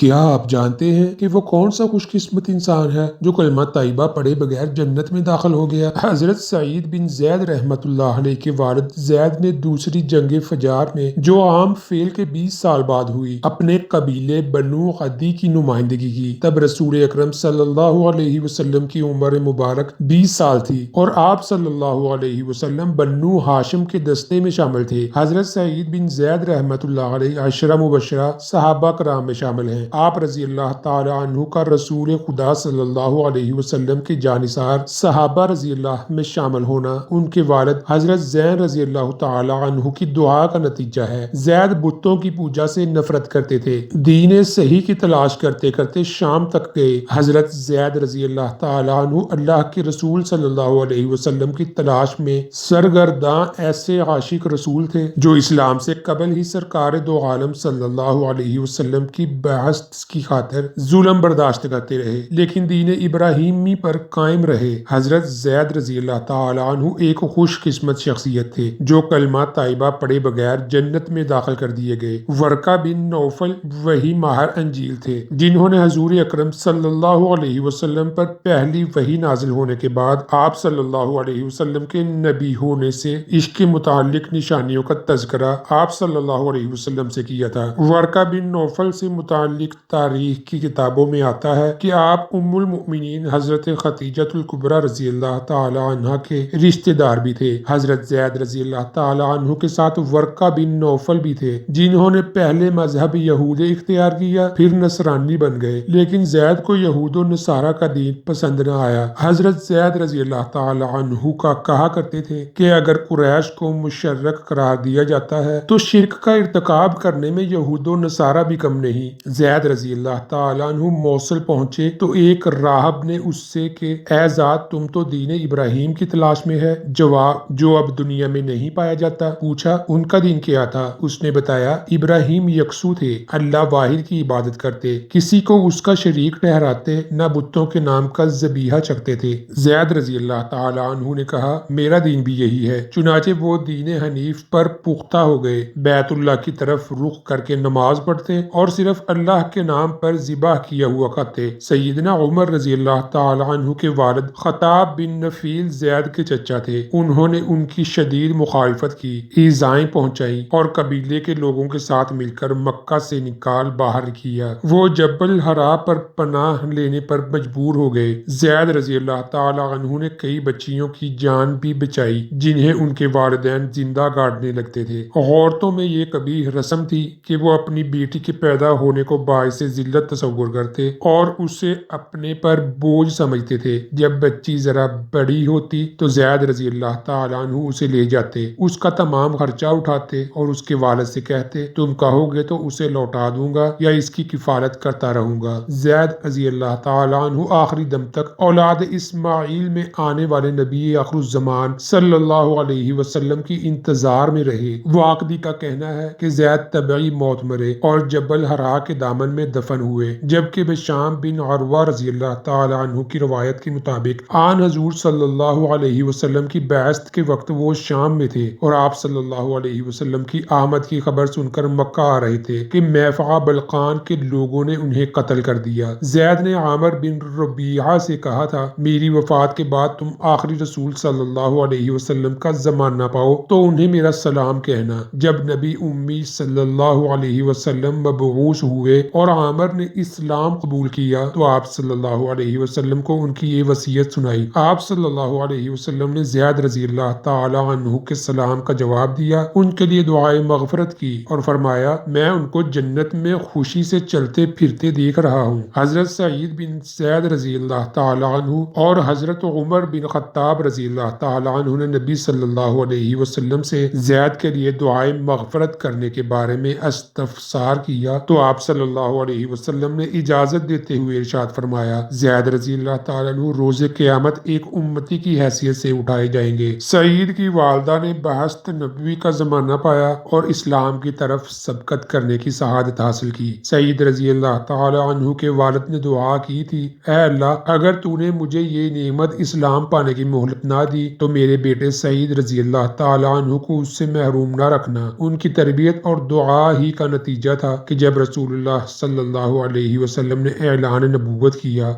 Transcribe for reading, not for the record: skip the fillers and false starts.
کیا آپ جانتے ہیں کہ وہ کون سا خوش قسمت انسان ہے جو کلمہ طیبہ پڑھے بغیر جنت میں داخل ہو گیا؟ حضرت سعید بن زید رحمت اللہ علیہ کے والد زید نے دوسری جنگ فجار میں جو عام فیل کے 20 سال بعد ہوئی اپنے قبیلے بنو عدی کی نمائندگی کی۔ تب رسول اکرم صلی اللہ علیہ وسلم کی عمر مبارک 20 سال تھی اور آپ صلی اللہ علیہ وسلم بنو ہاشم کے دستے میں شامل تھے۔ حضرت سعید بن زید رحمت اللہ علیہ عشرہ مبشرہ صحابہ کرام میں شامل ہیں۔ آپ رضی اللہ تعالی عنہ کا رسول خدا صلی اللہ علیہ وسلم کے جانثار صحابہ رضی اللہ میں شامل ہونا ان کے والد حضرت زین رضی اللہ تعالی عنہ کی دعا کا نتیجہ ہے۔ زید بتوں کی پوجا سے نفرت کرتے تھے۔ دین صحیح کی تلاش کرتے کرتے شام تک گئے۔ حضرت زید رضی اللہ تعالی عنہ اللہ کے رسول صلی اللہ علیہ وسلم کی تلاش میں سرگرداں ایسے عاشق رسول تھے جو اسلام سے قبل ہی سرکار دو عالم صلی اللہ علیہ وسلم کی بعثت کی خاطر ظلم برداشت کرتے رہے لیکن دین ابراہیمی پر قائم رہے۔ حضرت زید رضی اللہ تعالی عنہ ایک خوش قسمت شخصیت تھے جو کلمہ طیبہ پڑھے بغیر جنت میں داخل کر دیے گئے۔ ورقہ بن نوفل وحی ماہر انجیل تھے جنہوں نے حضور اکرم صلی اللہ علیہ وسلم پر پہلی وحی نازل ہونے کے بعد آپ صلی اللہ علیہ وسلم کے نبی ہونے سے عشق کے متعلق نشانیوں کا تذکرہ آپ صلی اللہ علیہ وسلم سے کیا تھا۔ ورقہ بن نوفل سے متعلق تاریخ کی کتابوں میں آتا ہے کہ آپ ام المؤمنین حضرت خدیجہ الکبریٰ رضی اللہ تعالی عنہا کے رشتہ دار بھی تھے۔ حضرت زید رضی اللہ تعالی عنہ کے ساتھ ورقہ بن نوفل بھی تھے جنہوں نے پہلے مذہب یہود اختیار کیا پھر نصرانی بن گئے لیکن زید کو یہود و نصارہ کا دین پسند نہ آیا۔ حضرت زید رضی اللہ تعالی عنہ کا کہا کرتے تھے کہ اگر قریش کو مشرک قرار دیا جاتا ہے تو شرک کا ارتکاب کرنے میں یہود و نصارہ بھی کم نہیں۔ زید رضی اللہ تعالیٰ عنہ موصل پہنچے تو ایک راہب نے اس سے کہ اے ذات تم تو دین ابراہیم کی تلاش میں ہے جو اب دنیا میں نہیں پایا جاتا۔ پوچھا ان کا دین کیا تھا؟ اس نے بتایا ابراہیم یکسو تھے، اللہ واحد کی عبادت کرتے، کسی کو اس کا شریک ٹھہراتے، نہ بتوں کے نام کا ذبیحہ چکھتے تھے۔ زید رضی اللہ تعالیٰ عنہ نے کہا میرا دین بھی یہی ہے۔ چنانچہ وہ دین حنیف پر پختہ ہو گئے، بیت اللہ کی طرف رخ کر کے نماز پڑھتے اور صرف اللہ کے نام پر ذبح کیا ہوا کھاتے۔ سیدنا عمر رضی اللہ تعالی عنہ کے والد خطاب بن نفیل زید کے چچا تھے۔ انہوں نے ان کی شدید مخالفت کی، ایذائیں پہنچائیں اور قبیلے کے لوگوں کے ساتھ مل کر مکہ سے نکال باہر کیا۔ وہ جبل حرا پر پناہ لینے پر مجبور ہو گئے۔ زید رضی اللہ تعالی عنہ نے کئی بچیوں کی جان بھی بچائی جنہیں ان کے والدین زندہ گاڑنے لگتے تھے۔ عورتوں میں یہ قبیح رسم تھی کہ وہ اپنی بیٹی کے پیدا ہونے کو باعث ذلت تصور کرتے اور اسے اپنے پر بوجھ سمجھتے تھے۔ جب بچی ذرا بڑی ہوتی تو زید رضی اللہ تعالیٰ عنہ اسے لے جاتے، اس کا تمام خرچہ اٹھاتے اور اس کے والد سے کہتے تم کہو گے تو اسے لوٹا دوں گا یا اس کی کفالت کرتا رہوں گا۔ زید رضی اللہ تعالیٰ عنہ آخری دم تک اولاد اسماعیل میں آنے والے نبی آخر الزمان صلی اللہ علیہ وسلم کی انتظار میں رہے۔ واقدی کا کہنا ہے کہ زید طبعی موت مرے اور جبل حرا کے دامن میں دفن ہوئے، جبکہ بشام بن عروہ رضی اللہ تعالی عنہ کی روایت کے مطابق آن حضور صلی اللہ علیہ وسلم کی بعثت کے وقت وہ شام میں تھے اور آپ صلی اللہ علیہ وسلم کی آمد کی خبر سن کر مکہ آ رہے تھے کہ میفع بلقان کے لوگوں نے انہیں قتل کر دیا۔ زید نے عامر بن ربیعہ سے کہا تھا میری وفات کے بعد تم آخری رسول صلی اللہ علیہ وسلم کا زمانہ پاؤ تو انہیں میرا سلام کہنا۔ جب نبی امی صلی اللہ علیہ وسلم مبعوث ہوئے اور عامر نے اسلام قبول کیا تو آپ صلی اللہ علیہ وسلم کو ان کی یہ وصیت سنائی۔ آپ صلی اللہ علیہ وسلم نے زید رضی اللہ تعالی عنہ کے سلام کا جواب دیا، ان کے لیے دعائے مغفرت کی اور فرمایا میں ان کو جنت میں خوشی سے چلتے پھرتے دیکھ رہا ہوں۔ حضرت سعید بن زید رضی اللہ تعالی عنہ اور حضرت عمر بن خطاب رضی اللہ تعالی عنہ نے نبی صلی اللہ علیہ وسلم سے زید کے لیے دعائے مغفرت کرنے کے بارے میں استفسار کیا تو آپ صلی اللہ علیہ وسلم نے اجازت دیتے ہوئے ارشاد فرمایا زید رضی اللہ تعالیٰ عنہ روز قیامت ایک امتی کی حیثیت سے اٹھائے جائیں گے۔ سعید کی والدہ نے بعثت نبوی کا زمانہ پایا اور اسلام کی طرف سبقت کرنے کی شہادت حاصل کی۔ سعید رضی اللہ تعالیٰ عنہ کے والد نے دعا کی تھی اے اللہ اگر تو نے مجھے یہ نعمت اسلام پانے کی مہلت نہ دی تو میرے بیٹے سعید رضی اللہ تعالیٰ عنہ کو اس سے محروم نہ رکھنا۔ ان کی تربیت اور دعا ہی کا نتیجہ تھا کہ جب رسول اللہ صلی اللہ علیہ وسلم نے اعلان نبوت کیا۔